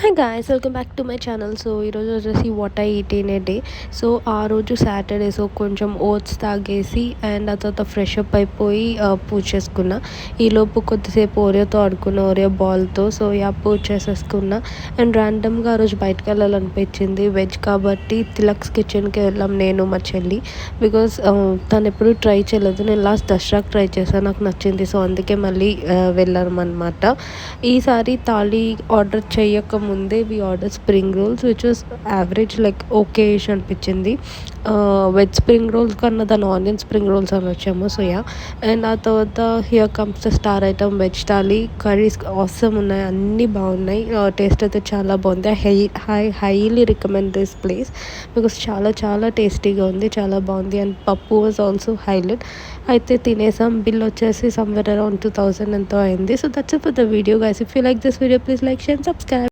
Hi guys, welcome back to my channel. So ఈరోజు వచ్చేసి what I eat in a day. So ఆ రోజు Saturday, so కొంచెం oats తాగేసి అండ్ ఆ తర్వాత ఫ్రెష్ అప్ అయిపోయి పూజ చేసుకున్నా. ఈలోపు కొద్దిసేపు ఓరియోతో ఆడుకున్న, ఓరియో బాల్తో. So puja చేసేసుకున్నా. అండ్ ర్యాండమ్గా ఆ రోజు బయటకు వెళ్ళాలనిపించింది, వెజ్ కాబట్టి తిలక్స్ కిచెన్కి వెళ్ళాం నేను మా చెల్లి. బికాస్ తను ఎప్పుడు ట్రై చేయలేదు, నేను లాస్ట్ దసరాకి ట్రై చేశాను, నాకు నచ్చింది. సో అందుకే మళ్ళీ వెళ్ళామన్నమాట. ఈసారి థాలీ ఆర్డర్ చేయకముందే we order spring rolls which was average, like okayish అనిపించింది. వెజ్ స్ప్రింగ్ రోల్స్ కన్నా దాని ఆనియన్ స్ప్రింగ్ రోల్స్ అని వచ్చాము. సో అండ్ ఆ తర్వాత here comes the star item, veg thali. Curries awesome ఉన్నాయి, అన్నీ బాగున్నాయి. టేస్ట్ అయితే చాలా బాగుంది. Highly recommend this place because చాలా చాలా టేస్టీగా ఉంది, చాలా బాగుంది. అండ్ పప్పు వాజ్ ఆల్సో హైలైట్. అయితే తినేసాం. బిల్ వచ్చేసి సమ్వేర్ అరౌండ్ 2000 ఎంతో అయింది. So that's it for the video guys. If you like this video please like, share, subscribe.